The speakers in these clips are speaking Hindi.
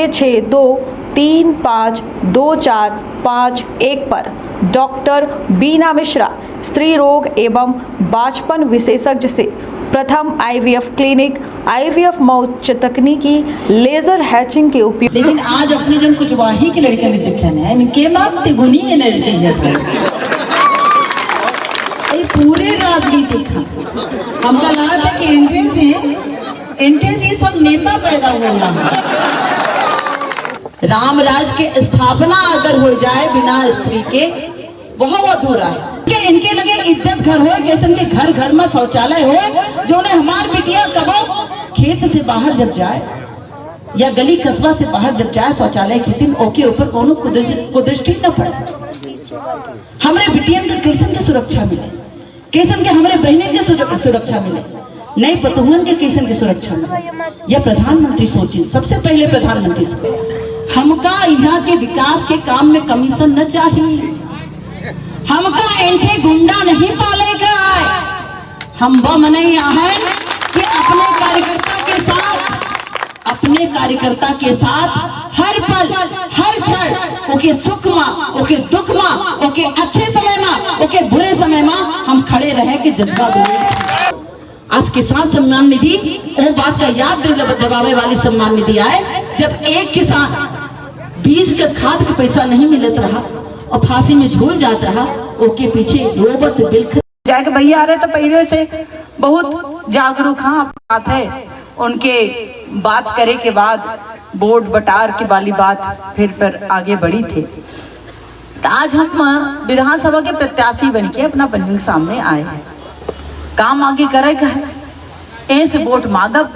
6623524551 पर डॉक्टर बीना मिश्रा स्त्री रोग एवं बांझपन विशेषज्ञ से प्रथम IVF क्लिनिक, IVF मौच तकनीकी, लेजर हैचिंग के उपयोग। लेकिन आज अपने जन कुछ वाही के लड़के ने देखा है इनके माप तिगुनी एनर्जी है पूरे राजनीति था। हमका लगा था कि इनके से सब नेता पैदा हो रहा राम राज के स्थापना अगर हो जाए बिना स्त्री के बहुत अधूरा है। इनके लगे इज्जत घर हो कैसे के घर घर में शौचालय हो जो ने हमार बिटिया कबो खेत से बाहर जब जाए या गली कस्बा से बाहर जब जाए शौचालय के दिन ओके ऊपर कोनो कुदृष्टि न पड़े। हमारे बिटियन के कैसन के सुरक्षा मिले, कैसन के हमारे बहनों के सुरक्षा मिले, नई पतुहन के कैसन की सुरक्षा मिले। यह प्रधानमंत्री सोचिए, सबसे पहले प्रधानमंत्री सोचिए। हमका यहाँ के विकास के काम में कमीशन न चाहिए, हमका इनके गुंडा नहीं पालेगा। हम वो मनैया है कि अपने कार्यकर्ता के साथ हर पल हर क्षण ओके सुख माँ ओके दुख माँ ओके अच्छे समय माँ ओके बुरे समय माँ हम खड़े रहे कि जज्बा आज किसान सम्मान निधि वो बात का याद दिलावे वाली सम्मान निधि आए जब एक किसान बीज का खाद का पैसा नहीं मिलत रहा और फांसी में झूल जाता रहा ओके पीछे रोबत बिल्ख जाके भैया आ रहे तो पहले से बहुत जागरूक हाँ बात है। उनके बात करे के बाद बोर्ड बटार की वाली बात फिर पर आगे बढ़ी थे। तो आज हम विधानसभा के प्रत्याशी बन के अपना पंजिंग सामने आए हैं। काम आगे करेगा है ऐसे वोट मांगब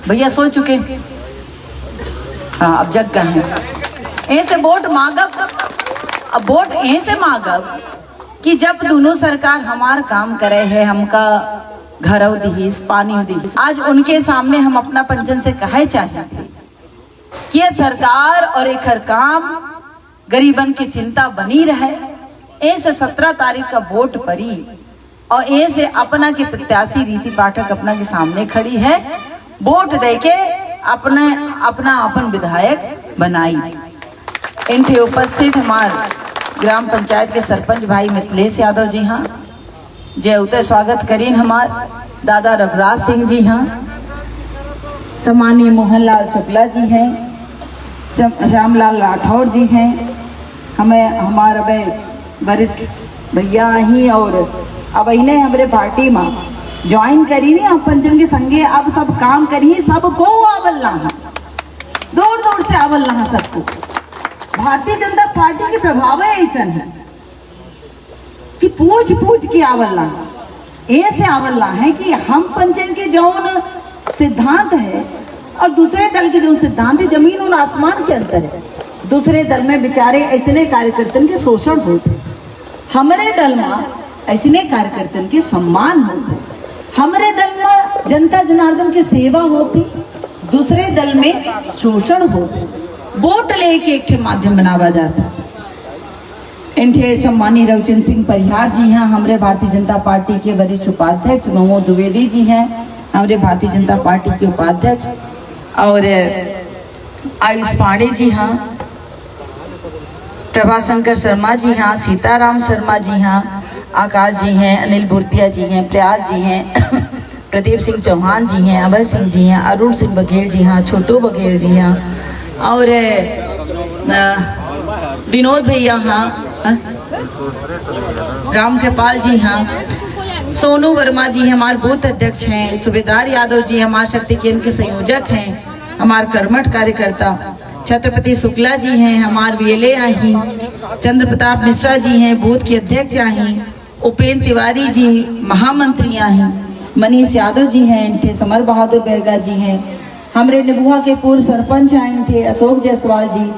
भैया सो चुके हाँ अब जग गए हैं ऐसे वोट मांगब। अब वोट ऐसे मांगब कि जब दोनों सरकार हमार काम करे है हमका घर दीस पानी दीस आज उनके सामने हम अपना पंचन से कहे चाहते थे कि ये सरकार और एक हर काम गरीबन की चिंता बनी रहे। ऐसे 17 तारीख का वोट पड़ी और ऐसे अपना के प्रत्याशी रीति पाठक अपना के सामने खड़ी है वोट देके अपन विधायक बनाई। इनके उपस्थित हमारे ग्राम पंचायत के सरपंच भाई मिथिलेश यादव जी हाँ जय उतर स्वागत करीन हमार दादा रघुराज सिंह जी हाँ सम्मानीय मोहनलाल शुक्ला जी हैं श्यामलाल राठौर जी हैं हमें हमारे वरिष्ठ भैया ही और अब इन्हें हमारे पार्टी में ज्वाइन करी नहीं आप पंचम के संगे अब सब काम करिए सबको आवल है दूर दूर से आवल है सबको। भारतीय जनता पार्टी के प्रभाव ऐसा है कि पूछ के आवल्ला ऐसे आवल्ला है कि हम पंचन के जौन सिद्धांत है और दूसरे दल के जो सिद्धांत है जमीन और आसमान के अंतर है। दूसरे दल में बेचारे ऐसे कार्यकर्ता के शोषण होते, हमारे दल में ऐसे कार्यकर्ता के सम्मान होते, हमारे दल में जनता जनार्दन की सेवा होती, दूसरे दल में शोषण होते। वोट लेके एक माध्यम बनावा जाता। इनके सम्मानीय रविचंद्र सिंह परिहार जी हैं हमारे भारतीय जनता पार्टी के वरिष्ठ उपाध्यक्ष, मोमो द्विवेदी जी हैं हमारे भारतीय जनता पार्टी के उपाध्यक्ष और आयुष पांडे जी हाँ, प्रभाशंकर शर्मा जी हाँ, सीताराम शर्मा जी हाँ, आकाश जी हैं, अनिल भूर्तिया जी हैं, प्रयास जी हैं, प्रदीप सिंह चौहान जी हैं, अभय सिंह जी हैं, अरुण सिंह बघेल जी हाँ, छोटू बघेल जी हाँ और विनोद भैया हाँ, राम कृपाल जी हाँ, सोनू वर्मा जी हमारे बूथ अध्यक्ष हैं, सुबेदार यादव जी हमारे शक्ति केंद्र के संयोजक हैं, हमारे कर्मठ कार्यकर्ता छत्रपति शुक्ला जी हैं, हमारे VLA आई, चंद्र प्रताप मिश्रा जी हैं बूथ के अध्यक्ष आई, उपेंद्र तिवारी जी महामंत्री आई, मनीष यादव जी हैं, इनके समर बहादुर बैगा जी हैं, हमारे निबुआ के पूर्व सरपंच हैं इनके अशोक जायसवाल जी,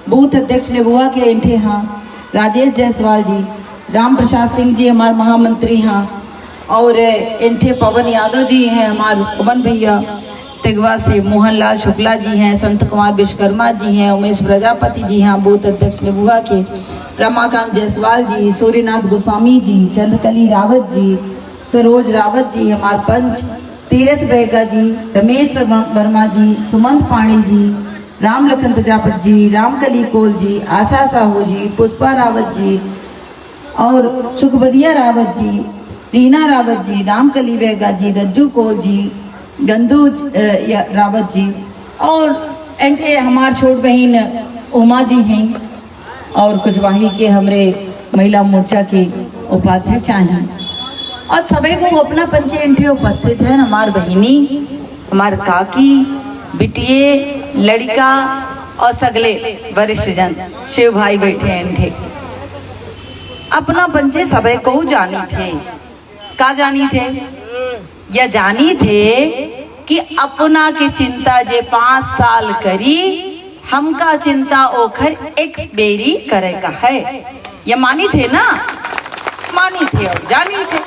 बूथ अध्यक्ष निबुआ के इनके हाँ राजेश जायसवाल जी, राम प्रसाद सिंह जी हमारे महामंत्री हाँ और इनके पवन यादव जी हैं, हमारे पवन भैया तिगवा से मोहनलाल शुक्ला जी हैं, संत कुमार विश्वकर्मा जी हैं, उमेश प्रजापति जी हाँ बूथ अध्यक्ष निबुआ के, रमाकांत जायसवाल जी, सूर्यनाथ गोस्वामी जी, चंद्रकली रावत जी, सरोज रावत जी हमारे पंच, तीरथ बैगा जी, रमेश वर्मा जी, सुमंत पाणी जी, राम लखन प्रजापति जी, रामकली कोल जी, आशा साहू जी, पुष्पा रावत जी और सुखबदिया रावत जी, रीना रावत जी, रामकली वेगा जी, रज्जू कोल जी, गंदू रावत जी और एंटे हमार छोट बहन उमा जी हैं और कुशवाही के हमरे महिला मोर्चा के उपाध्यक्ष हैं और सभी को अपना पंचे एंटे उपस्थित है। हमार बहिनी, हमार काकी, बिटिए, लड़का और सगले वरिष्ठ जन शिव भाई बैठे एंटे अपना पंचे सभी को जानी थे। का जानी थे? या जानी थे कि अपना की चिंता जे 5 साल करी, हमका चिंता ओखर एक बेरी करे का है। ये मानी थे ना? मानी थे और जानी थे।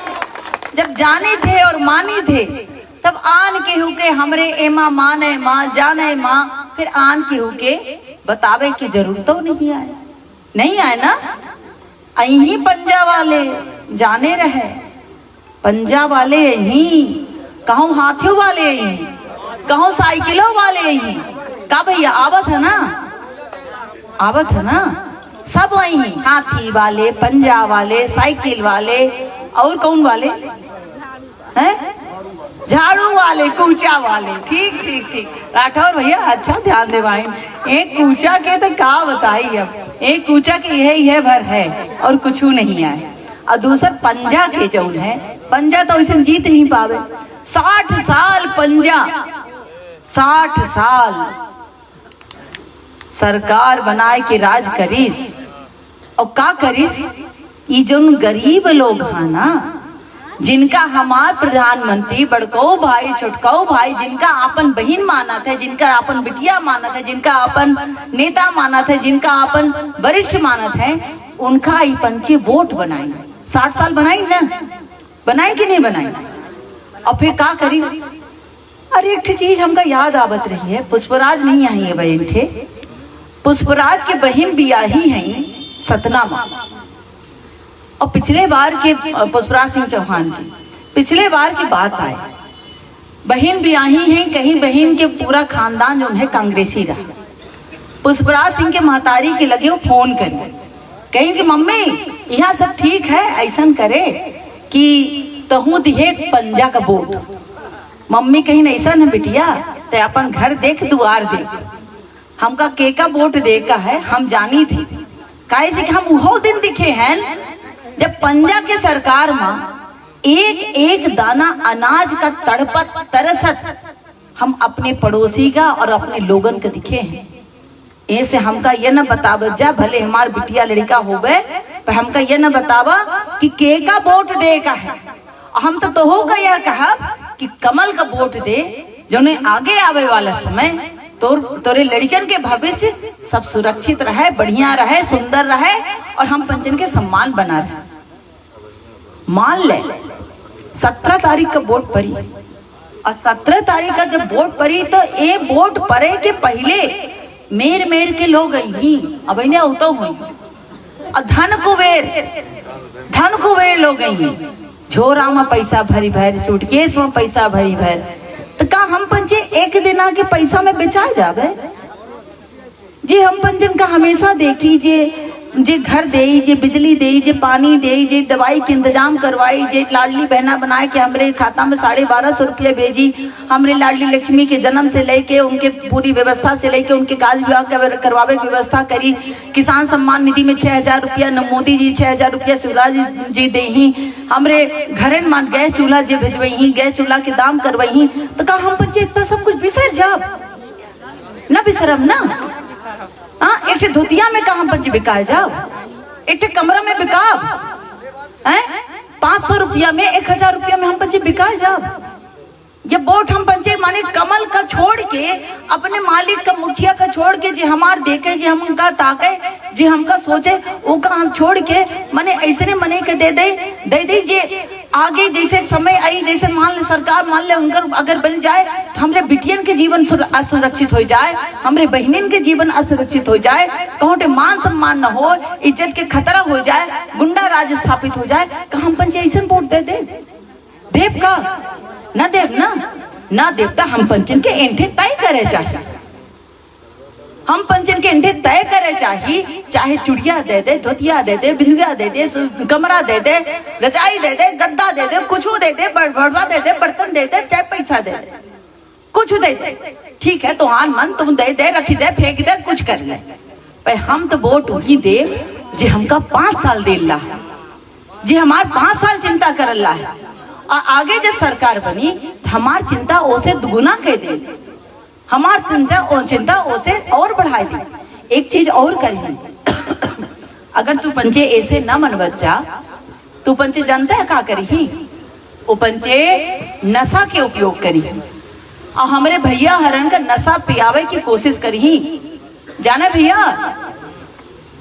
जब जाने थे और मानी थे तब आन के हुके हमरे एमा माने माँ जाने माँ, फिर आन के हुके बतावे की जरूरत तो नहीं आए ना। यही पंजा वाले जाने रहे, पंजा वाले यही, कहूँ हाथियों वाले यही, कहूँ साइकिलों वाले यही। का भैया आवत है ना? आवत है ना? सब वही, हाथी वाले, पंजा वाले, साइकिल वाले और कौन वाले हैं? झाड़ू वाले, कूचा वाले। ठीक ठीक ठीक राठौर भैया, अच्छा ध्यान दे भाई। एक कूचा के तो का बताई, अब एक कूचा के यह भर है और कुछ नहीं है। और दूसरा पंजा के जौन है, पंजा तो इसे जीत नहीं पावे। 60 साल पंजा, 60 साल सरकार बनाए के राज करीस और का करीस? ये जोन गरीब लोग है ना, जिनका हमार प्रधानमंत्री बड़को भाई छोटको भाई, जिनका अपन बहन मानत है, जिनका अपन बिटिया मानत है, जिनका अपन नेता मानत है, जिनका अपन वरिष्ठ मानत है, उनका ही पंचे वोट बनाई। 60 साल बनाई ना? बनाई कि नहीं बनाई? और फिर का करी? अरे एक चीज हमका याद आवत रही है, पुष्पराज नहीं आई है बहन थे, पुष्पराज के बहन बियाही हैं सतना माँ। और पिछले बार के पुष्पराज सिंह चौहान की पिछले बार की बात आए, बहन बियाही हैं, कहीं बहन के पूरा खानदान जो है कांग्रेसी रहा। पुष्पराज सिंह के महतारी के लगे वो फोन करे, कहीं कि मम्मी यहाँ सब ठीक है, ऐसा करे कि तहू दिहे पंजा का वोट। मम्मी कहीं ऐसा है बिटिया, ते अपन घर देख दुआर देख, हमका के का वोट दे का है। हम जानी थी काहे कि हम वो दिन दिखे हैं जब पंजा के सरकार में एक एक दाना अनाज का तड़पत तरसत हम अपने पड़ोसी का और अपने लोगन का दिखे हैं। ऐसे हमका ये न बतावा जा, भले हमार बिटिया लड़का हो गए, पर हमका ये न बतावा कि के का वोट दे का है। हम तो हो का यह कहा कि कमल का वोट दे, जो ने आगे आवे वाला समय तोरे लड़कन के भविष्य सब सुरक्षित रहे, बढ़िया रहे, सुंदर रहे और हम पंचन के सम्मान बना रहे। मान ले 17 तारीख का वोट पड़ी और 17 तारीख का जब वोट पड़ी तो ये वोट पड़े के पहले मेर के लोग ही अब इन्हें होता हुई और धन कुबेर लोग ही झोरा में पैसा भरी भर, सूटकेस में पैसा भरी भर। तो का हम पंचे एक दिन आके पैसा में बेचाए जावे जी? हम पंचन का हमेशा देखी जे घर दे, जे बिजली दे, जे पानी दे, जे दवाई के इंतजाम करवाई, जे लाडली बहना बनाए के हमरे खाता में 1250 रुपये भेजी, हमरे लाडली लक्ष्मी के जन्म से लेके उनके पूरी व्यवस्था से लेके उनके काज विवाह करवावे की व्यवस्था करी। किसान सम्मान निधि में 6000 रुपया न मोदी जी 6000 रुपया शिवराज जी दे ही, हमरे घरन मान गैस चूल्हा जे भेजवही, गैस चूल्हा के दाम करवही। तो का हम पंचे इतना सब कुछ बिसर जाब? न बिसरब ना। हाँ, एक धोतिया में कहा पंच बिकाए जाओ, एक कमरा में बिकाब हैं 500 रुपया में, 1000 रुपया में हम पंचे बिकाए जाओ। ये वोट हम पंचे माने कमल का छोड़ के, अपने मालिक का मुखिया का छोड़ के, जे हमार देखे, जे हमका ताके, जे हमका सोचे, वो का हम छोड़ के माने ऐसे मने के दे दे जे आगे जैसे समय आई, जैसे मान ले सरकार मान ले उनकर अगर बन जाए तो हमरे बिटियन के जीवन असुरक्षित हो जाए, हमरे बहनिन के जीवन असुरक्षित हो जाए, कहूँ मान सम्मान न हो, इज्जत के खतरा हो जाए, गुंडा राज स्थापित हो जाए। का हम पंचे ऐसे वोट दे देव का न देव ना देवता हम पंचन के एंठे तय करे जाए। हम पंचन के इंठे तय करे चाहिए, चाहे चुड़िया दे दे, धोतिया दे दे, बिंदिया दे दे, कमरा दे दे, रजाई दे दे, गद्दा दे दे, कुछ दे दे, भड़वा दे दे, बर्तन दे दे, चाहे पैसा दे दे, कुछ दे दे, ठीक है, तुहार मन, तुम दे दे, रखी दे, फेंक दे, कुछ कर ले। पर हम तो वोट वही दे जे हमका 5 साल दे ला है, जे हमार 5 साल चिंता कर ला है, और आगे जब सरकार बनी तो हमार चिंता ओसे दुगुना कह दे, हमार चिंता ओसे और बढ़ा दे। एक चीज और करी, अगर तू पंचे ऐसे न मन बच्चा, तू पंचे जानता है का करी, वो पंचे नशा के उपयोग करी और हमारे भैया हरण का नशा पियावे की कोशिश करी, जाना भैया,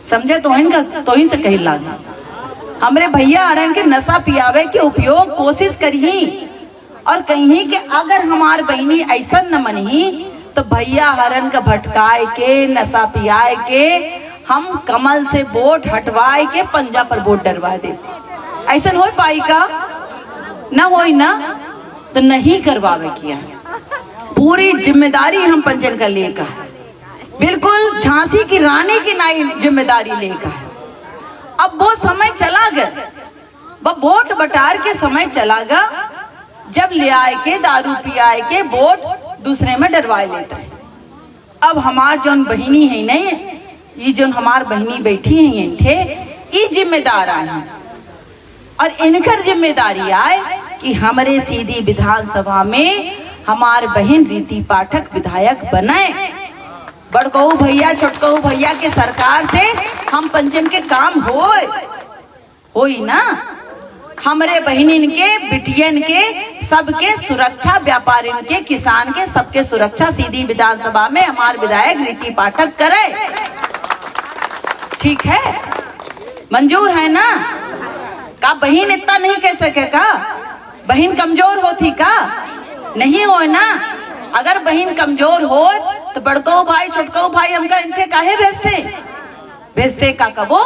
समझे, तो ही से कही लागा, हमरे भैया हरण के नशा पियावे के उपयोग कोशिश करी, और कहीं कि अगर हमार बहनी ऐसा न मनही तो भैया हरण का भटकाए के, नशा पियाए के, हम कमल से वोट हटवाए के पंजा पर वोट डरवा दे। ऐसा हो पाई का? न होई ना, तो नहीं करवावे किया। पूरी जिम्मेदारी हम पंचन का लेकर है, बिल्कुल झांसी की रानी की नाई जिम्मेदारी लेकर है। अब वो समय चला गया, वो वोट बटार के समय चला गया, जब ले आए के दारू पियाए के वोट दूसरे में डरवा लेते हैं। अब हमार जोन बहिनी है नहीं, ये जोन हमार बहिनी बैठी है इनठे, ये जिम्मेदार आए और इनकर जिम्मेदारी आए कि हमारे सीधी विधानसभा में हमार बहन रीति पाठक विधायक बने। बड़कऊ भैया छोटकऊ भैया के सरकार से हम पंचन के काम होई ना, हमरे बहनिन के, बिटियन के, सबके सुरक्षा, व्यापारिन के, किसान के, सबके सुरक्षा सीधी विधानसभा में हमार विधायक रीति पाठक करे। ठीक है, मंजूर है ना? का बहन इतना नहीं कह सके का? बहन कमजोर होती का? नहीं हो ना। अगर बहन कमजोर हो तो बड़को भाई छोटको भाई हमका इनके काहे भेजते का कबो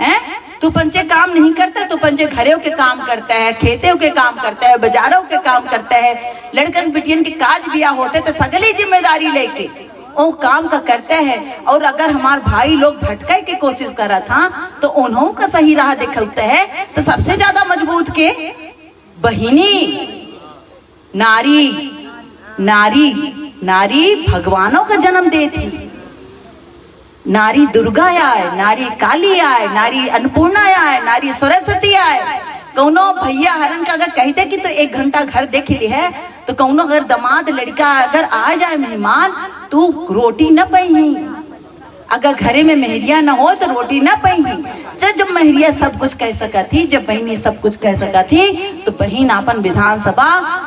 हैं? तू पंचे काम नहीं करता, तू पंचे घरों के काम करता है, खेतों के काम करता है, बाजारों के काम करता है, लड़कन बिटियन के काज बिया होते तो सगली जिम्मेदारी लेके वो काम का करते हैं। और अगर हमार भाई लोग भटके की कोशिश करा था तो उन्हों का सही राह दिखलते है, तो सबसे ज्यादा मजबूत के बहिनी, नारी नारी नारी भगवानों का जन्म देती। नारी दुर्गा आए, नारी काली आए, नारी अन्नपूर्णा आए, नारी सरस्वती आए। कौनो भैया हरण का अगर कहते कि तो 1 घंटा घर देख ली है, तो कौनो अगर दामाद लड़का अगर आ जाए मेहमान, तू रोटी न पही। अगर घरे में मेहरिया न हो तो रोटी न पही। जब मेहरिया सब कुछ कह सका थी, जब बहनी सब कुछ कह सका थी, तो बहन अपन विधानसभा,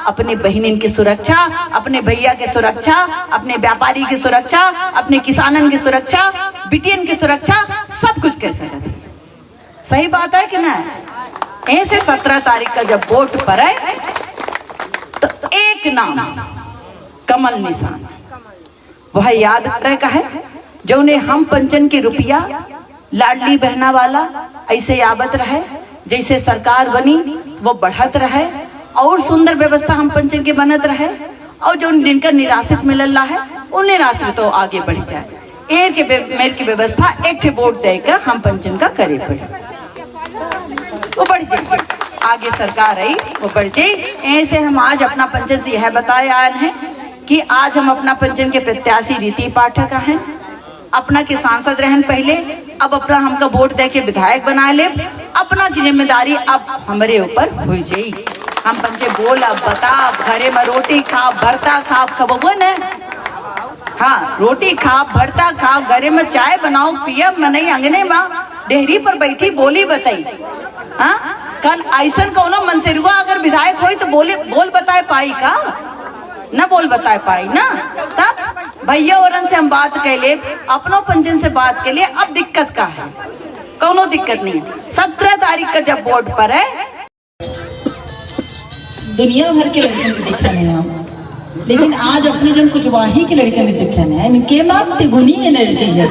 अपने बहनिन की सुरक्षा, अपने भैया की सुरक्षा, अपने व्यापारी की सुरक्षा, अपने किसानन की सुरक्षा, बिटियन की सुरक्षा, सब कुछ कह सका थी। सही बात है कि ना? ऐसे 17 तारीख का जब वोट पड़े तो एक नाम कमल निशान वह याद रहे का है, जो ने हम पंचन के रुपया लाडली बहना वाला ऐसे आबत रहे, जैसे सरकार बनी वो बढ़त रहे, और सुंदर व्यवस्था हम पंचन के बनत रहे, और जो जिनका निराश्रित मिलला है उन निराश्रित तो आगे बढ़ जाए। मेर की व्यवस्था एक वोट देकर हम पंचन का करे पड़े, वो बढ़ जाए, आगे सरकार आई वो बढ़ जाए। ऐसे हम आज अपना पंचन से यह बताए आए हैं कि आज हम अपना पंचन के प्रत्याशी रीति पाठक हैं, अपना के सांसद रहन पहले, अब अपना हमका वोट दे के विधायक बना ले। अपना की जिम्मेदारी अब हमारे ऊपर हो जाई। हम पंचे बोल अब बता, घरे में रोटी खा, भरता खा, खबो न, हाँ रोटी खा, भरता खा, घरे में चाय बनाओ, पिया मनई, अंगने में डेहरी पर बैठी बोली बताई। हाँ, कल ऐसा कोनो मनसेरुआ अगर विधायक हो तो बोल बताए पाई का? न बोल बताए पाई ना। तब भैया औरन से हम बात कर ले, अपनों पंचन से बात के लिए। अब दिक्कत का है? कोनो दिक्कत नहीं। 17 तारीख का जब वोट पर है, दुनिया भर के लड़के ने देखा नहीं हम, लेकिन आज अपने जन कुछ वाही के लड़के ने देखा नहीं, इनके माप तिगुनी एनर्जी है।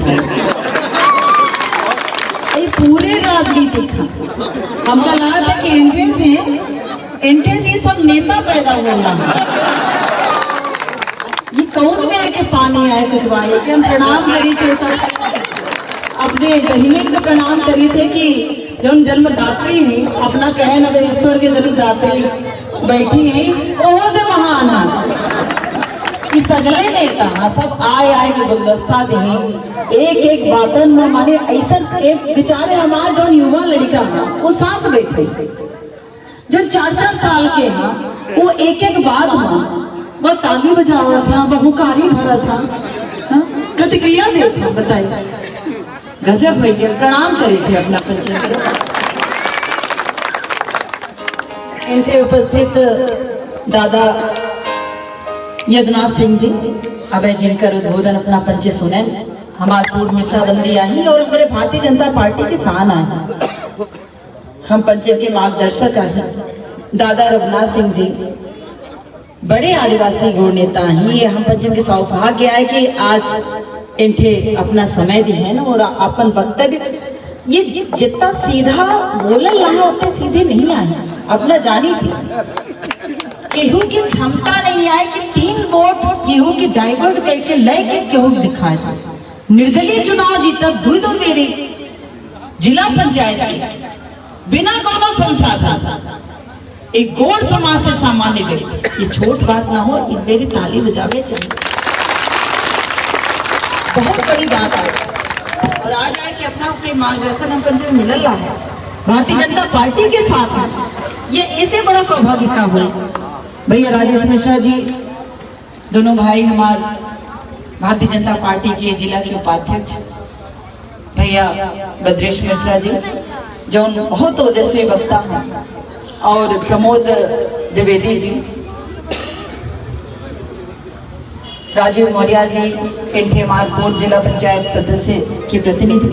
पूरे राजनीति था हमका लगा था कि एंट्रेंस ये सब नेता पैदा हो रहा है। ये कौन में के पानी आए कुछ वाले के हम प्रणाम करी थे सब अपने बहनी को प्रणाम करी थे कि जो जन्मदात्री है अपना कहे न ईश्वर के जन्मदात्री बैठी है वो से महान है सगले नेता सब आए के गुलदस्ता दी एक बातन में माने ऐसा एक बेचारे हमारे जो युवा लड़का है वो साथ बैठे जो 4-4 साल के हैं वो एक बात में वो ताली बजावा था वो हुकारी भरा था प्रतिक्रिया दे था बताइए गजब भैया प्रणाम करे थे अपना पंचायत इनके उपस्थित दादा यज्ञनाथ सिंह जी अब जिनकर उद्बोधन अपना पंच सुने हमारे पूर्व मिश्रा बंदी आई और हमारे भारतीय जनता पार्टी के सान आए हम पंचायत के मार्गदर्शक आए दादा रघुनाथ सिंह जी बड़े आदिवासी गुण नेता हैं ये हम पंचायत के सौभाग्य आए कि आज इनके अपना समय दी है ना और अपन वक्तव्य ये जितना सीधा बोलल रहा उतने सीधे नहीं आए अपना जानी थी केहू की क्षमता नहीं आए कि 3 वोट केहू की डाइवर्ट करके लय के केहू दिखाए निर्दलीय चुनाव जीतब 2 मेरे जिला पंचायत के बिना कोनो संसाधन एक गौड़ समाज से सामान्य व्यक्ति ये छोट बात ना हो इन मेरी ताली बजावे चाहिए बहुत बड़ी बात है और आज आए कि अपना अपने मार्गदर्शन हम पंचायत मिल रहा है भारतीय जनता पार्टी के साथ है ये इसे बड़ा सौभाग्य का हुआ भैया राजेश मिश्रा जी दोनों भाई हमारे भारतीय जनता पार्टी के जिला के उपाध्यक्ष भैया बद्रेश मिश्रा जी जो बहुत ओजस्वी वक्ता हैं और प्रमोद द्विवेदी जी राजीव मौर्य जी इनके पूर्व जिला पंचायत सदस्य के प्रतिनिधि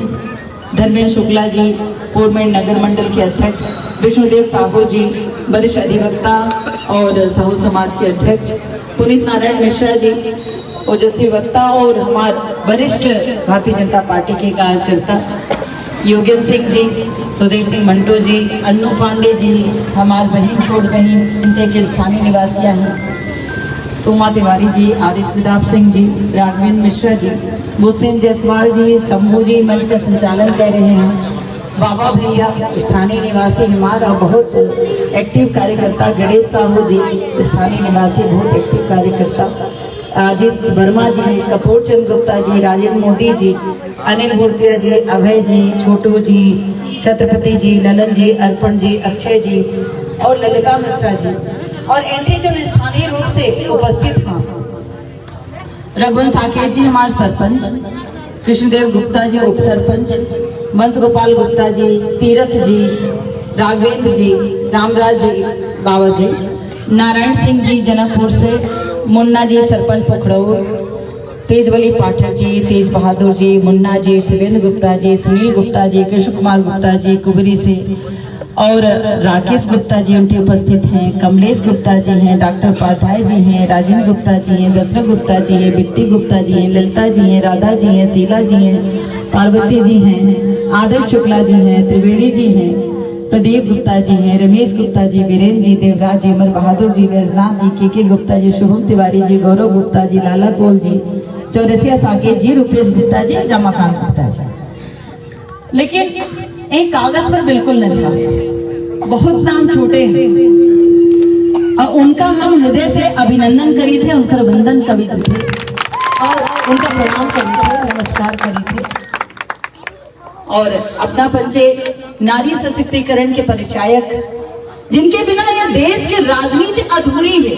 धर्मेंद्र शुक्ला जी पूर्व नगर मंडल के अध्यक्ष विष्णुदेव साहू जी वरिष्ठ अधिवक्ता और साहू समाज के अध्यक्ष पुनीत नारायण मिश्रा जी ओजस्वी वक्ता और हमारे वरिष्ठ भारतीय जनता पार्टी के कार्यकर्ता योगेंद्र सिंह जी सुधीर सिंह मंटो जी अन्नू पांडे जी हमारे बहन छोट बहन इनके के स्थानीय निवासी हैं उमा तिवारी जी आदित्य प्रताप सिंह जी राघवेंद्र मिश्रा जी मुसेन जायसवाल जी शंभू जी मंच का संचालन कर रहे हैं बाबा भैया स्थानीय निवासी हमारा बहुत एक्टिव कार्यकर्ता गणेश साहू जी स्थानीय निवासी बहुत एक्टिव कार्यकर्ता अजीत वर्मा जी कपूर चंद गुप्ता जी राजेंद्र मोदी जी अनिल भूटिया जी अभय जी छोटू जी छत्रपति जी ललन जी अर्पण जी अक्षय जी और ललिता मिश्रा जी और इनके जो स्थानीय रूप से उपस्थित हैं रघुवंश साकेत जी हमारे सरपंच कृष्णदेव गुप्ता जी उप सरपंच वंश गोपाल गुप्ता जी तीरथ जी राघवेंद्र जी रामराज जी बाबा जी नारायण सिंह जी जनकपुर से मुन्ना जी सरपंच पखड़ौर तेजबली पाठक जी तेज बहादुर जी मुन्ना जी शिवेंद्र गुप्ता जी सुनील गुप्ता जी कृष्ण कुमार गुप्ता जी कुबरी से और राकेश गुप्ता जी उनके उपस्थित हैं कमलेश गुप्ता जी हैं डॉक्टर उपाध्याय जी हैं राजेंद्र गुप्ता जी हैं दशरथ गुप्ता जी हैं बिट्टी गुप्ता जी हैं ललिता जी हैं राधा जी हैं शीला जी हैं पार्वती जी हैं आदर्श शुक्ला जी हैं त्रिवेणी जी हैं प्रदीप गुप्ता जी हैं रमेश गुप्ता जी वीरेंद्र जी देवराज जी अमर बहादुर जी वैजनाथ जी के गुप्ता जी शुभम तिवारी जी गौरव गुप्ता जी लाला कोल जी चौरसिया साकेत जी रुपेश गुप्ता जी रमाकांत गुप्ता जी लेकिन एक कागज पर बिल्कुल नहीं था बहुत नाम छोटे और उनका हम हृदय से अभिनंदन करी थे उनका वंदन करी थे और उनका प्रणाम करी थे नमस्कार करी थे और अपना पंचे नारी सशक्तिकरण के परिचायक जिनके बिना यह देश की राजनीति अधूरी है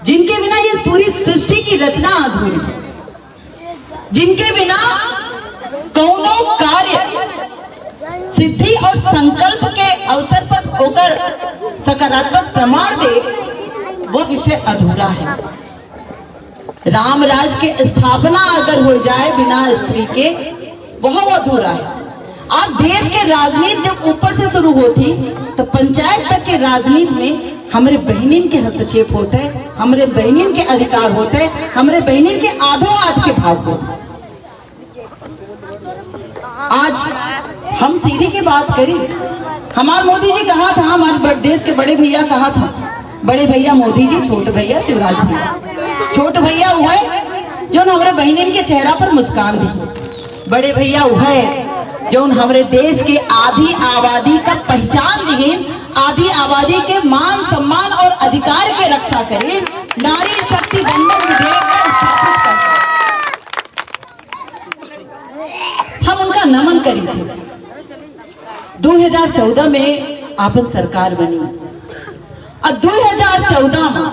जिनके बिना ये पूरी सृष्टि की रचना अधूरी है जिनके बिना कौनो कार्य सिद्धि और संकल्प के अवसर पर होकर सकारात्मक प्रमाण दे वो विषय अधूरा है। राम राज के स्थापना अगर हो जाए बिना स्त्री के वह अधूरा है। आज देश के राजनीति जब ऊपर से शुरू होती तो पंचायत तक के राजनीति में हमारे बहनिन के हस्तक्षेप होते हैं हमारे बहनिन के अधिकार होते हैं हमारे बहनिन के आधो आध के भाग होते। आज हम सीधी की बात करें हमारे मोदी जी कहा था हमारे देश के बड़े भैया कहा था बड़े भैया मोदी जी, छोटे भैया शिवराज भैया। छोटे भैया वो है जो हमारे बहनिन के चेहरा पर मुस्कान दी। बड़े भैया वो है जो हमारे देश के आधी आबादी का पहचान दिए, आधी आबादी के मान सम्मान और अधिकार के रक्षा करे, नारी शक्ति बंधन विधेयक का स्थापित कर हम उनका नमन करी थे। 2014 में आपन सरकार बनी और 2014 में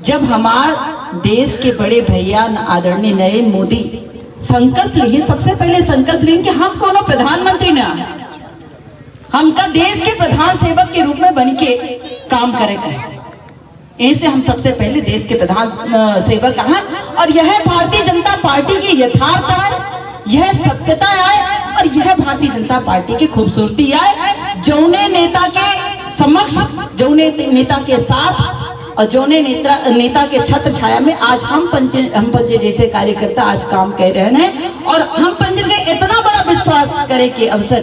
जब हमार देश के बड़े भैया आदरणीय नरेंद्र मोदी संकल्प लिए, सबसे पहले संकल्प लिए कि हम कोनो प्रधानमंत्री न, हमका देश के प्रधान सेवक के रूप में बन के काम करेगा। ऐसे हम सबसे पहले देश के प्रधान सेवक हैं और यह भारतीय जनता पार्टी की यथार्थ है, यह सत्यता है और यह भारतीय जनता पार्टी की खूबसूरती है। जौने नेता के समक्ष, जौने नेता के साथ और जौने नेता के छत्र छाया में आज हम पंचे जैसे कार्यकर्ता आज काम कर रहे हैं और हम पंचन के इतना बड़ा विश्वास करे के अवसर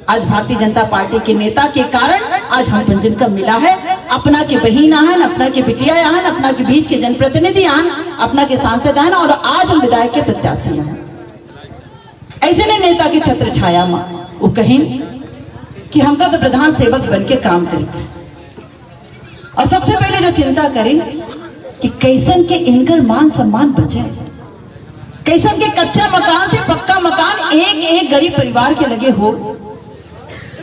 आज भारतीय जनता पार्टी के नेता के कारण आज हम पंचन का मिला है। अपना के बहन आहन, अपना के बिटिया आहन, अपना के बीच के जनप्रतिनिधि आहन, अपना के सांसद आहन और आज हम विधायक के प्रत्याशी हैं। ऐसे ने नेता की छत्र छाया में वो कहीं कि हमका तो प्रधान सेवक बन के काम करें और सबसे पहले जो चिंता करें कि कैसन के इनकर मान सम्मान बचे, कैसन के कच्चा मकान से पक्का मकान एक एक गरीब परिवार के लगे हो,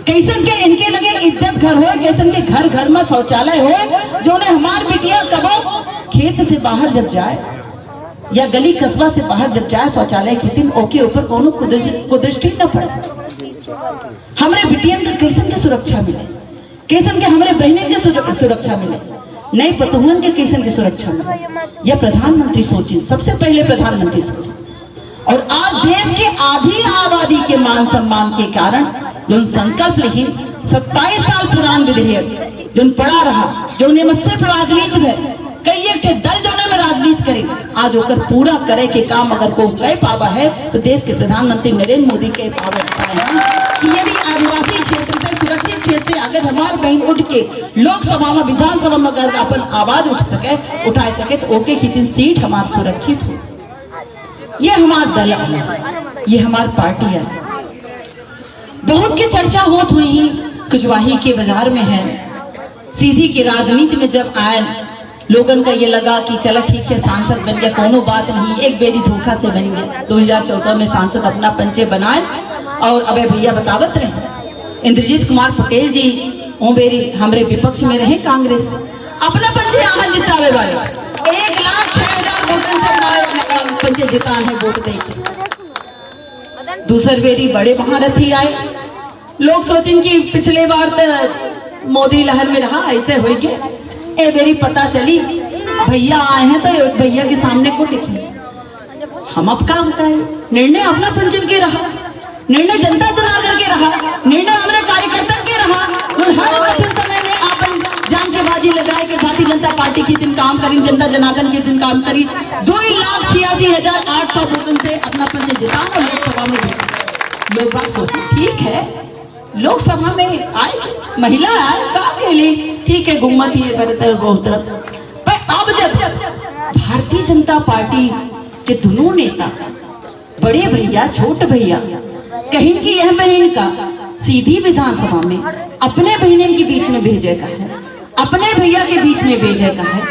कैसन के इनके लगे इज्जत घर हो, कैसन के घर घर में शौचालय हो, जो ने हमार बिटिया कबो खेत से बाहर जब जाए या गली कस्बा से बाहर जब जाए शौचालय खेती में ओके ऊपर कोनो कुदृष्टि न पड़े। हमारे बिटियन का कैसन के सुरक्षा मिले, कैसन के हमारे बहनों के सुरक्षा मिले, नए पतुहन के कैसन की सुरक्षा मिले, यह प्रधानमंत्री सोचे, सबसे पहले प्रधानमंत्री सोचे। और आज देश के आधी आबादी के मान सम्मान के कारण जो संकल्प लिखी 27 साल पुरान विधेयक जो पड़ा रहा, जो ने मुझसे राजनीति है कई एक दल जो में राजनीति करे, आज होकर पूरा करे के काम अगर को कर पावा है तो देश के प्रधानमंत्री नरेंद्र मोदी के पावर कि यदि आदिवासी क्षेत्र से सुरक्षित क्षेत्र अगर हमारे बहन उठ के लोकसभा में विधानसभा में अगर अपन आवाज उठा सके तो ओके कितनी सीट हमारी सुरक्षित हो। ये हमारा दल है, ये हमारी पार्टी है। बहुत की चर्चा होत हुई कुजवाही के बाजार में है, सीधी की राजनीति में जब आए लोगन का ये लगा कि चलो ठीक है सांसद बन गया, कोनो बात नहीं, एक बेरी धोखा से बन गया। 2014 में सांसद अपना पंचे बनाए और अबे भैया बतावत रहे इंद्रजीत कुमार पटेल जी ओ बेरी हमरे विपक्ष में रहे कांग्रेस, अपना पंचे यहाँ जितावे वाले 1,06,000 वोटन से पंचे जिता है वोट दे। दूसर बेरी बड़े महारथी आए, लोग सोचें कि पिछले बार तो मोदी लहर में रहा ऐसे हो गया, ए बेरी पता चली भैया आए हैं तो भैया के सामने को टिकी। हम अब क्या होता है, निर्णय अपना पंचन के रहा, निर्णय जनता जनार्दन के रहा, निर्णय हमारे कार्यकर्ता के रहा। तो हर कठिन समय में आपन जान के बाजी लगाए कि भारतीय जनता पार्टी की दिन काम करी, जनता जनार्दन के दिन काम करी। 2,86,800 वोटों से अपना पंच जिता और लोकसभा में लोग बात सोचे ठीक है, लोकसभा में आए महिला आए का के लिए ठीक है, गुम्मत ही बहुत पर अब जब भारतीय जनता पार्टी के दोनों नेता बड़े भैया छोटे भैया कहीं की यह बहन का सीधी विधानसभा में अपने बहनों के बीच में भेजे का है, अपने भैया के बीच में भेजे का है,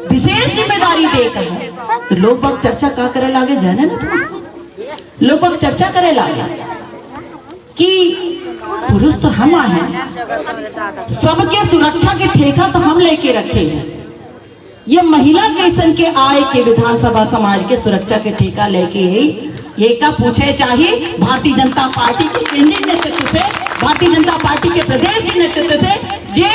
विशेष जिम्मेदारी दे का है, तो लोग बाग चर्चा का करे लागे जाने ना, लोग बाग चर्चा करे लागे कि पुरुष तो हम हैं, सबके सुरक्षा के ठेका तो हम लेके रखे हैं, ये महिला कैसन के आए के विधानसभा समाज के सुरक्षा के ठेका लेके ही ये का पूछे चाहिए भारतीय जनता पार्टी के केंद्रीय नेतृत्व से, भारतीय जनता पार्टी के प्रदेश के नेतृत्व से, जे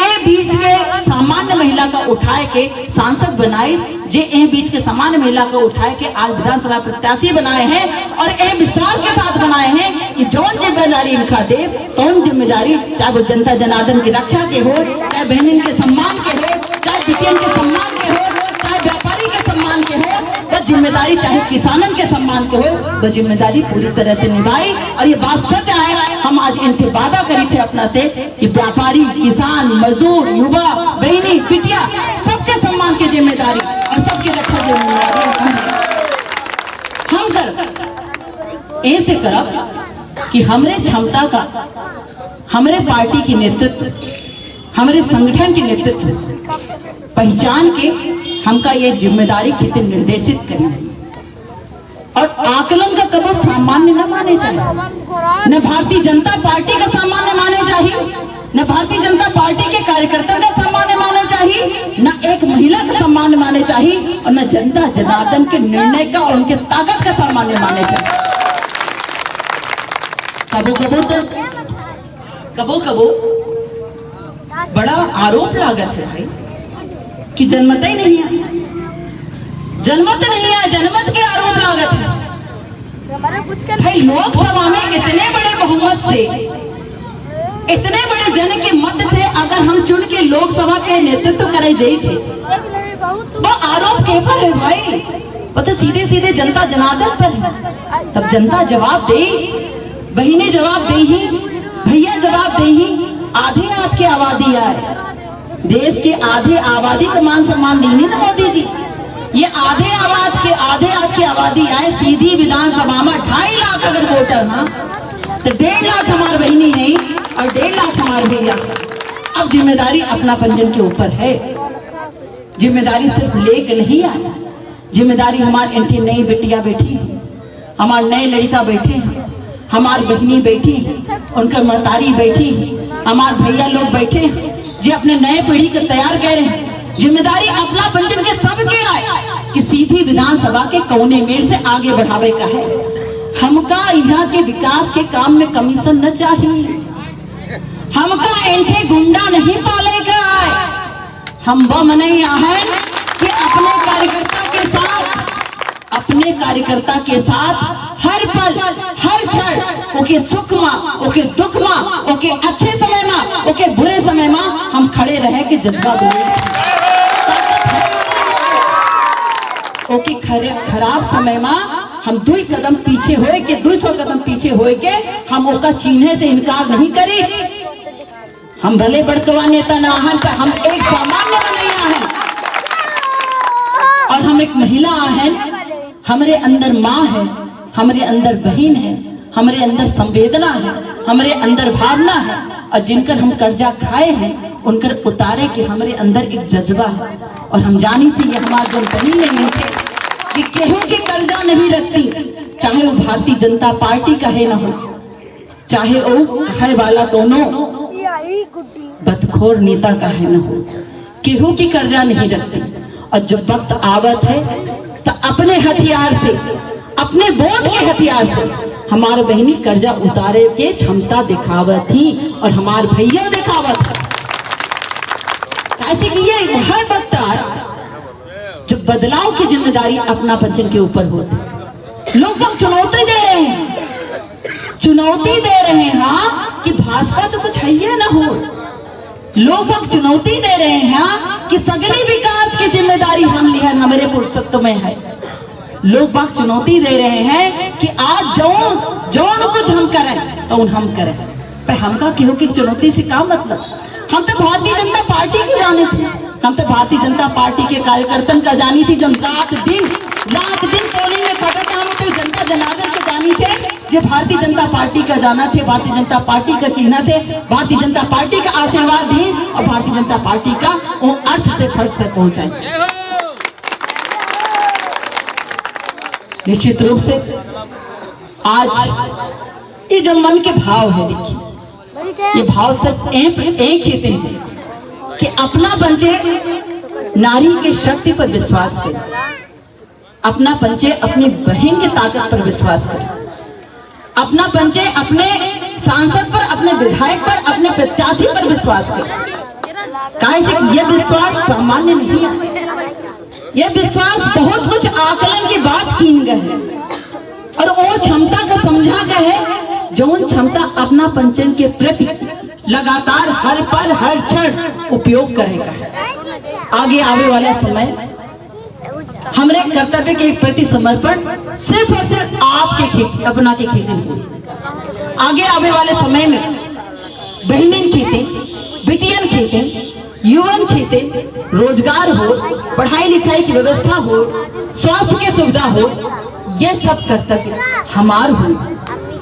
ए बीच के सामान्य महिला का उठाए के सांसद बनाए, जे ए बीच के सामान्य महिला को उठाए के आज विधानसभा प्रत्याशी बनाए हैं और ए विश्वास के साथ बनाए हैं कि जौन जिम्मेदारी इनका दे कौन जिम्मेदारी, चाहे वो जनता जनार्दन की रक्षा के हो, चाहे बहन के सम्मान के हो, चाहे बिटियन के सम्मान के हो, चाहे व्यापारी के सम्मान के हो, जिम्मेदारी चाहे किसानन के सम्मान के हो, वो जिम्मेदारी पूरी तरह से निभाई। और ये बात सच है, हम आज इनसे वादा करी थे अपना से कि व्यापारी, किसान, मजदूर, युवा, बहनी, बिटिया, सबके सम्मान की जिम्मेदारी और सबकी रक्षा की जिम्मेदारी हम कर ऐसे करब कि हमरे क्षमता का, हमरे पार्टी की नेतृत्व, हमारे संगठन के नेतृत्व पहचान के हमका ये जिम्मेदारी कितने निर्देशित करें। और आकलन का कबो सामान्य न माने चाहिए, न भारतीय जनता पार्टी का सामान्य माने चाहिए, न भारतीय जनता पार्टी के कार्यकर्ता का सामान्य माने चाहिए, न एक महिला का सामान्य माने चाहिए, और न जनता जनार्दन के निर्णय का और उनके ताकत का सामान्य माने चाहिए। कबो कबो बड़ा आरोप लागत है भाई कि जनमत ही नहीं है, जनमत नहीं है, जनमत के आरोप लागत है भाई। लोकसभा में इतने बड़े बहुमत से, इतने बड़े जन के मत से अगर हम चुन के लोकसभा के नेतृत्व करे जाए थे, वो आरोप के पर है भाई, वो तो सीधे सीधे जनता जनार्दन पर है। सब जनता जवाब दे, बहनें जवाब दे ही, भैया जवाब दे ही। आधे आपकी आबादी आए, देश के आधे आबादी का मान सम्मान नहीं ना मोदी जी। ये आधे आपकी आबादी आए सीधी विधानसभा में 2.5 लाख अगर वोटर हाँ, तो 1.5 लाख हमारे बहनी है और 1.5 लाख हमारे भैया। अब जिम्मेदारी अपना पंजन के ऊपर है। जिम्मेदारी सिर्फ लेके नहीं आया, जिम्मेदारी हमारे इनकी नई बेटियां बैठी, हमारे नए लड़का बैठे, हमारी बहनी बैठी, उनका महतारी बैठी, हमारे भैया लोग बैठे जो अपने नए पीढ़ी को तैयार कर रहे हैं। जिम्मेदारी अपना पंजन के सबके आए कि सीधी विधानसभा के कोने में से आगे बढ़ावे का है। हमका यहाँ के विकास के काम में कमीशन न चाहिए, हमका इनके गुंडा नहीं पाले का है। हम वो मनैया है कि अपने कार्यकर्ता के साथ हर पल हर क्षण ओके सुख माँ, ओके दुख माँ, ओके अच्छे समय माँ, ओके बुरे समय माँ हम खड़े रहे कि जज्बा ओके खराब समय माँ हम 2 कदम पीछे होए के 200 कदम पीछे होए के हम ओका चीन्हे से इनकार नहीं करी। हम भले बड़कवा नेता ना हन, पर हम एक सामान्य बनैया हैं और हम एक महिला हैं। हमारे अंदर माँ है, हमारे अंदर बहन है, हमारे अंदर संवेदना है, हमारे अंदर भावना है, और जिनकर हम कर्जा खाए हैं उनकर उतारे के हमारे अंदर एक जज्बा है। और हम जानी थी ये हमारे जनपदी नहीं थे कि केहू के कर्जा नहीं रखती, चाहे वो भारतीय जनता पार्टी का है ना हो, चाहे वो कहे वाला दोनों बदखोर नेता का है ना हो, केहू की कर्जा नहीं रखती। और जब वक्त आवत है तो अपने हथियार से, अपने बोध के हथियार से हमारे बहनी कर्जा उतारे के क्षमता दिखावत थी और हमारे भैया दिखावत। कैसे कि ये हर वक्त जब बदलाव की जिम्मेदारी अपना पंचन के ऊपर होती, लोग चुनौती दे रहे हैं, चुनौती दे रहे हैं हाँ कि भाजपा तो कुछ है ही ना हो। लोग चुनौती दे रहे हैं कि सगली विकास की जिम्मेदारी हम लिया हमारे पुरुषत्व में है। लोग बाग चुनौती दे रहे हैं कि आज जौन कुछ हम करें तो हम करें, पर हमका क्यों की चुनौती से क्या मतलब। हम तो भारतीय जनता पार्टी की जाने थे, हम तो भारतीय जनता पार्टी के कार्यकर्ता का जानी थी, जो रात दिन पोलिंग में खड़े थे। हम तो जनता जनार्दन को जानी थे, जो भारतीय जनता पार्टी का जाना थे, भारतीय जनता पार्टी का चिन्ह थे, भारतीय जनता पार्टी का आशीर्वाद दी और भारतीय जनता पार्टी का वो अर्थ से फर्श तक पहुंचाए। निश्चित रूप से आज ये जो मन के भाव है, देखिए ये भाव सिर्फ एक ही दिन है कि अपना पंचे नारी के शक्ति पर विश्वास करे, अपना पंचे अपनी बहन की ताकत पर विश्वास करे, अपना पंचे अपने सांसद पर, अपने विधायक पर, अपने प्रत्याशी पर विश्वास करे। कैसे कि यह विश्वास सामान्य नहीं है, यह विश्वास बहुत कुछ आकलन की बात कीन गए है और वो क्षमता का समझा गए है, जो क्षमता अपना पंचन के प्रति लगातार हर पल हर क्षण उपयोग करेगा। आगे आने वाला समय हमारे कर्तव्य के प्रति समर्पण सिर्फ और सिर्फ आपके अपना के खेती हो। आगे आने वाले समय में बहनें खेती, बिटियन खेती, युवन खेती, रोजगार हो, पढ़ाई लिखाई की व्यवस्था हो, स्वास्थ्य की सुविधा हो, ये सब कर्तव्य हमार हो।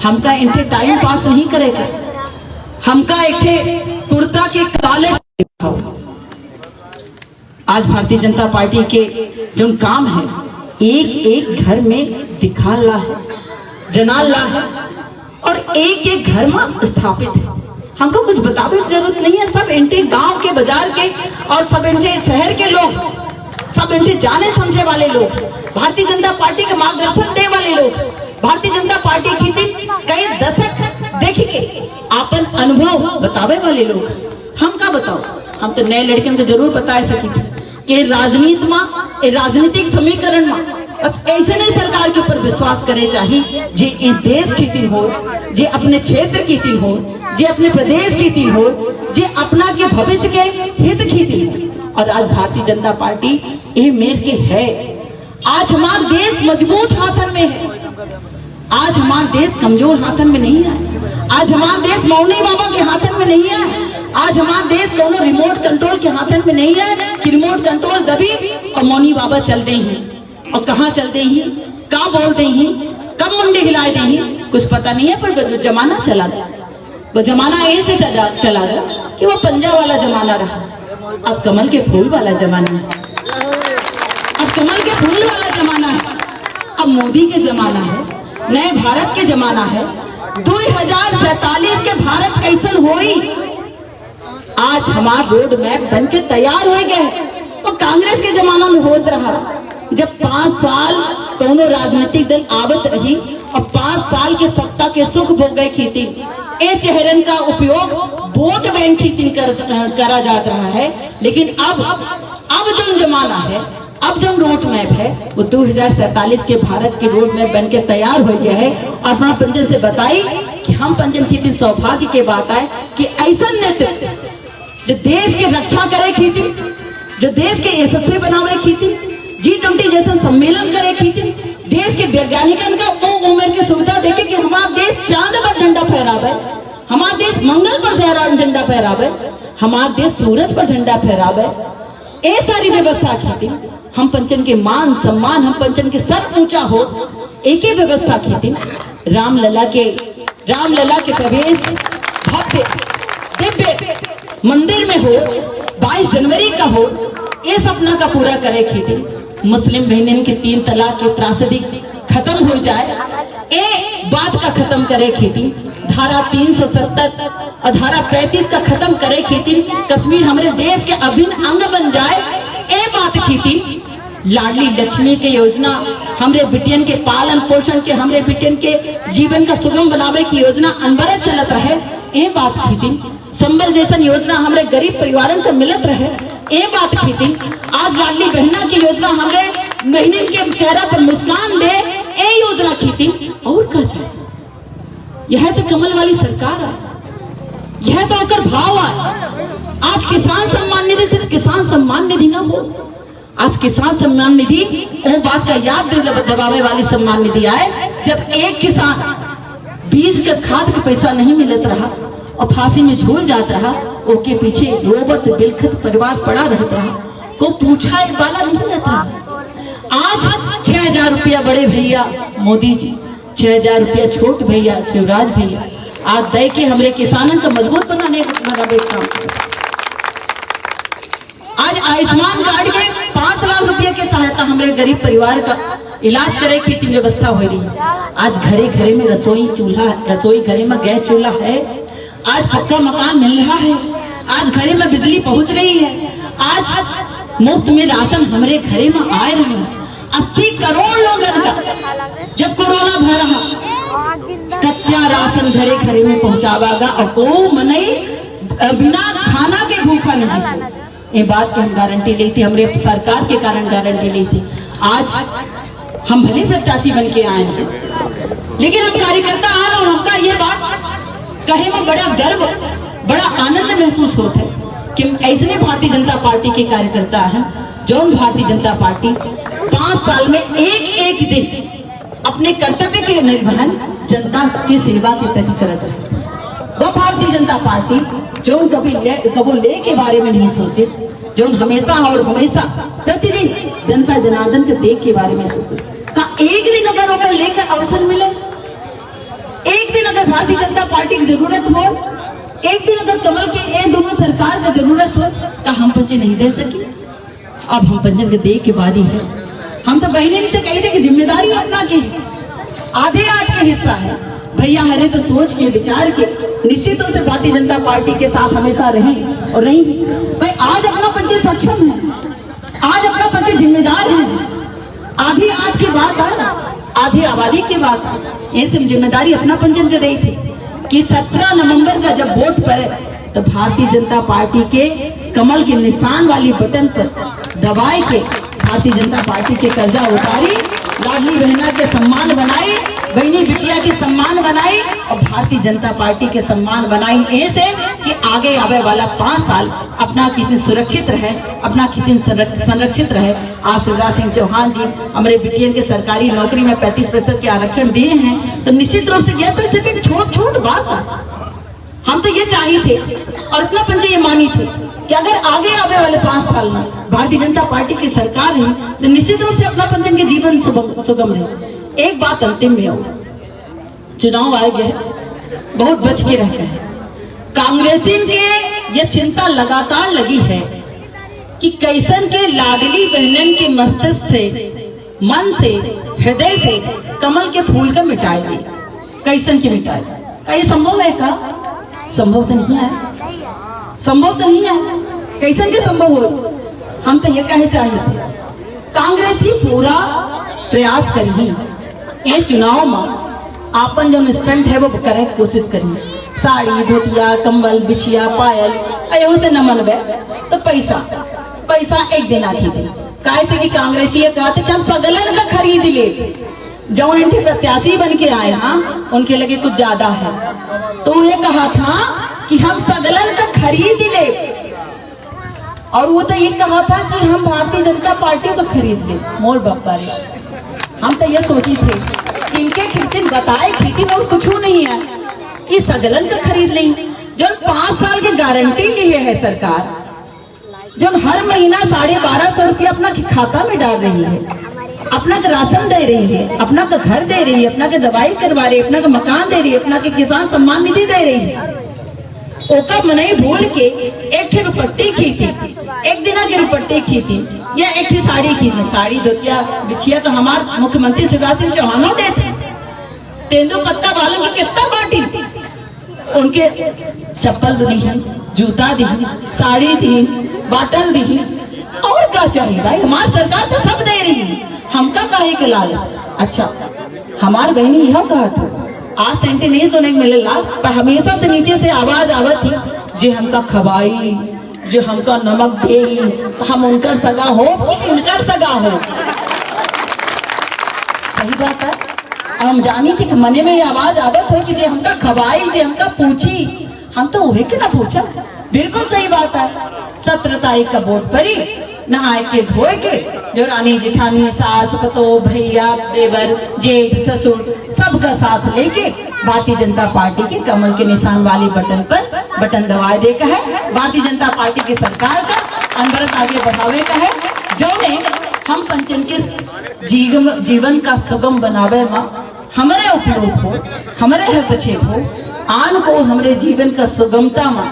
हमका इनके टाइम पास नहीं करेगा, हमका एक कुर्ता के काले। आज भारतीय जनता पार्टी के जो काम है एक एक घर में दिखाला है, जनाला है और एक एक घर में स्थापित है। हमको कुछ बताने की जरूरत नहीं है। सब इनके गांव के, बाजार के और सब इनके शहर के लोग, सब इनके जाने समझे वाले लोग, भारतीय जनता पार्टी के मार्गदर्शन दे वाले लोग, भारतीय जनता पार्टी की कई दशक देख के अपन अनुभव बतावे वाले लोग। हम का बताओ, हम तो नए लड़कियों को जरूर बता सकी थी कि राजनीति में, राजनीतिक समीकरण में बस ऐसे नहीं सरकार के ऊपर विश्वास करे चाहिए जे इन देश की तीन हो, जे अपने क्षेत्र की तीन हो, जे अपने प्रदेश की तीन हो, जे अपना के भविष्य के हित की तीन हो। और आज भारतीय जनता पार्टी ये मेर के है। आज हमारा देश मजबूत हाथन में है, आज हमारा देश कमजोर हाथन में नहीं है। आज हमारा देश मौनी बाबा के हाथन में नहीं है। आज हमारा देश दोनों रिमोट कंट्रोल के हाथन में नहीं है कि रिमोट कंट्रोल दबी और मौनी बाबा चल दे ही, और कहाँ चल दे ही, कहाँ बोल दे ही, कब मुंडे हिलाए दे ही, कुछ पता नहीं है। पर जमाना चला गया, वो जमाना ऐसे चला गया कि वो पंजा वाला जमाना रहा। अब कमल के फूल वाला जमाना है, अब कमल के फूल वाला जमाना है, अब मोदी के जमाना है, नए भारत के जमाना है। 2047 के भारत कैसन होई, आज हमारा रोड मैप बन के तैयार हो गए। वो कांग्रेस के जमाना में होत रहा, जब 5 साल दोनों राजनीतिक दल आवत रही और 5 साल के सत्ता के सुख भोग गए खेती। ए चेहरन का उपयोग वोट बैंक खेती करा जाता रहा है। लेकिन अब जो जमाना है, अब जो रोड मैप है वो 2047 के भारत के रोड मैप बन के तैयार हो गया है। और अपना पंचन से बताई कि हम पंचन की दिन सौभाग्य के बात है कि ऐसा नेतृत्व जो देश के रक्षा करे खेती, जो देश के यशस्वी बनावे खेती, G20 जैसा सम्मेलन करे खेती, देश के वैज्ञानिकन का वो उम्र की सुविधा देखे कि हमारा देश चांद पर झंडा फहरावे, हमारा देश मंगल पर झंडा फहरावे, हमारा देश सूरज पर झंडा फहरावे। ये सारी व्यवस्था खेती हम पंचन के मान सम्मान, हम पंचन के सर ऊंचा हो, एक ही व्यवस्था खेती। रामलला के प्रवेश भव्य दिव्य मंदिर में हो, 22 जनवरी का हो, ये सपना का पूरा करे खेती। मुस्लिम बहनों के 3 तलाक के त्रासदी खत्म हो जाए, ये बात का खत्म करे खेती। धारा 370 और धारा 35 का खत्म करे खेती। कश्मीर हमारे देश के अभिन्न अंग बन जाए, ये बात खेती। लाडली लक्ष्मी के योजना हमरे बिटियन के पालन पोषण के, हमरे बिटियन के जीवन का सुगम बनावे की योजना अनवरत चलत रहे, ये बात खेती। संबल जैसन योजना हमरे गरीब परिवारों को मिलत रहे, ये बात खेती। आज लाडली बहना की योजना हमरे बहनों के चेहरा पर मुस्कान दे, ये योजना खेती। और क्या चाहिए? यह तो कमल वाली सरकार है, यह तो होकर भाव है। आज किसान सम्मान निधि सिर्फ किसान सम्मान निधि ना हो, आज किसान सम्मान निधि वो बात का याद दबावे वाली सम्मान निधि आए जब एक किसान बीज का खाद का पैसा नहीं मिलत रहा और फांसी में झूल जात रहा, ओके पीछे रोबत बिलखत परिवार पड़ा रहता रहा, को पूछा एक वाला नहीं रहता। आज 6000 रुपया बड़े भैया मोदी जी, 6000 रुपया छोट भैया शिवराज भैया आज दे के हमरे किसानों का मजबूत बनाने का काम। आज आयुष्मान कार्ड के 5 लाख रुपए के सहायता हमारे गरीब परिवार का इलाज करे खेती व्यवस्था हो रही है। आज घरे घरे में रसोई घरे में गैस चूल्हा है, आज पक्का मकान मिल रहा है, आज घरे में बिजली पहुंच रही है, आज मुफ्त में राशन हमारे घरे में आए रहा है। 80 करोड़ लोगों का जब कोरोना भर रहा कच्चा राशन घरे घरे में पहुंचावागा और को मनई बिना खाना के भूखा नहीं। ये बात की हम गारंटी ली थी, हमारे सरकार के कारण गारंटी ली थी। आज हम भले प्रत्याशी बन के आए हैं, लेकिन हम कार्यकर्ता आए और हमका ये बात कहे में बड़ा गर्व, बड़ा आनंद महसूस होता है कि ऐसे भारतीय जनता पार्टी के कार्यकर्ता हैं जौन भारतीय जनता पार्टी 5 साल में एक दिन अपने कर्तव्य के निर्वहन जनता की सेवा के प्रति करत रहे। वो भारतीय जनता पार्टी जो कभी ले के बारे में नहीं सोचे, जो हमेशा और हमेशा प्रतिदिन जनता जनार्दन के देख के बारे में सोचे। का एक दिन अगर ओकर लेकर अवसर मिले, एक दिन अगर भारतीय जनता पार्टी की जरूरत हो, एक दिन अगर कमल के ए दोनों सरकार का जरूरत हो, तो हम पंचे नहीं दे सके। अब हम पंचन के देख के बारी है। हम तो बहन से कही थे कि जिम्मेदारी अपना की आधे आज के हिस्सा है भैया, हरे तो सोच के विचार के निश्चित रूप से भारतीय जनता पार्टी के साथ हमेशा रहें और नहीं भाई आज अपना पंचे सक्षम है, आज अपना पंचे जिम्मेदार है। आधी आज की बात है ना, आधी आबादी की बात है। ये सिर्फ जिम्मेदारी अपना पंचन के रही थी कि 17 नवंबर का जब वोट पड़े तो भारतीय जनता पार्टी के कमल के निशान वाली बटन पर दबाए के भारतीय जनता पार्टी के कर्जा उतारी, लाडली बहना के सम्मान बनाई, बहनी बिटिया के सम्मान बनाई और भारतीय जनता पार्टी के सम्मान बनाई ऐसे कि आगे आवे वाला 5 साल अपना कितने सुरक्षित रहे, अपना कितने संरक्षित रहे। आज शिवराज सिंह चौहान जी हमारे बिटिया के सरकारी नौकरी में 35% के आरक्षण दिए हैं, तो निश्चित रूप से यह तो सिर्फ छोट बात है। हम तो ये चाहिए थे और अपना पंचे ये मानी थे कि अगर आगे आने वाले 5 साल में भारतीय जनता पार्टी की सरकार है तो निश्चित रूप से अपना पंचन के जीवन सुगम रहे। एक बात अंतिम में हो, चुनाव आए गए, बहुत बच के रह गए। कांग्रेसी के ये चिंता लगातार लगी है कि कैसन के लाडली बहनन के मस्तिष्क से, मन से, हृदय से कमल के फूल का मिटाएगी, कैसन के मिटाए। क्या ये संभव है? का संभव तो नहीं है, संभव तो नहीं है। कैसन के संभव हो? हम तो ये कहे चाहिए कांग्रेसी पूरा प्रयास करी ये चुनाव में आपन जो स्टंट है वो करे कोशिश करी। साड़ी, धोतिया, कंबल, बिछिया, पायल अयो से न मनबे तो पैसा एक दिन आखी दे। काहे से कि कांग्रेसी ये कहते कि हम सगलन का खरीद ले, जो इनके प्रत्याशी बन के आए हाँ उनके लगे कुछ ज्यादा है, तो ये कहा था कि हम सगलन का खरीद ले, और वो तो ये कहा था कि हम भारतीय जनता पार्टी को खरीद ले। मोर बापा रे, हम तो ये सोची थे कि इनके खिड़की बताए खिड़की और कुछ नहीं है, ये सगलन का खरीद लें। जो 5 साल की गारंटी लिए है सरकार, जो हर महीना 1250 रुपया अपना खाता में डाल रही है, अपना का राशन दे रही है, अपना का घर दे रही है, अपना के दवाई करवा रही है, अपना का मकान दे रही है, अपना के किसान सम्मान निधि दे रही है। ओका मनई भूल के एक ठे रुपट्टी खींची, एक दिना की रुपट्टी खींची या एक ठे साड़ी खींची। साड़ी, धोतिया, बिछिया तो हमारे मुख्यमंत्री शिवराज सिंह चौहान देते, तेंदु पत्ता वालों की कितना बाटी, उनके चप्पल दी, जूता दी, साड़ी दी, बाटल दी, और क्या चाहिए भाई? हमारी सरकार तो सब दे रही है, हमका काहे के लालच। अच्छा, हमार बहनी यह कहा था, आज तंटे नहीं सुने को मिले ला, पर हमेशा से नीचे से आवाज आवत थी, जे हमका खवाई, जो हमका नमक दे, तो हम उनका सगा हो कि इनका सगा हो। सही बात है। हम जानी थी कि मने में ये आवाज आवत हो कि जे हमका खवाई, जे हमका पूछी, हम तो वही के ना पूछा। बिल्कुल सही बात है। 17 तारीख का वोट पड़ी, नहाए के धोए के जो रानी जेठानी, सास, पतो, भैया, देवर, जेठ, ससुर सबका साथ लेके भारतीय जनता पार्टी के कमल के निशान वाली बटन पर बटन दबाए दे का है। भारतीय जनता पार्टी की सरकार का अनवरत आगे बढ़ावे का है, जो ने हम पंचन के जीवन का सुगम बनावे में हमारे उपयोग हो, हमारे हस्तक्षेप हो, आन को हमारे जीवन का सुगमता में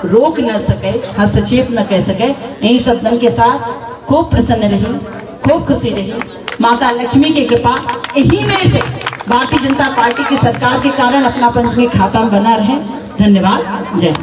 रोक न सके, हस्तक्षेप न कर सके। यही सदन के साथ खूब प्रसन्न रही, खूब खुशी रही। माता लक्ष्मी की कृपा यही में से भारतीय जनता पार्टी की सरकार के कारण अपना पंच में खाता बना रहे। धन्यवाद। जय।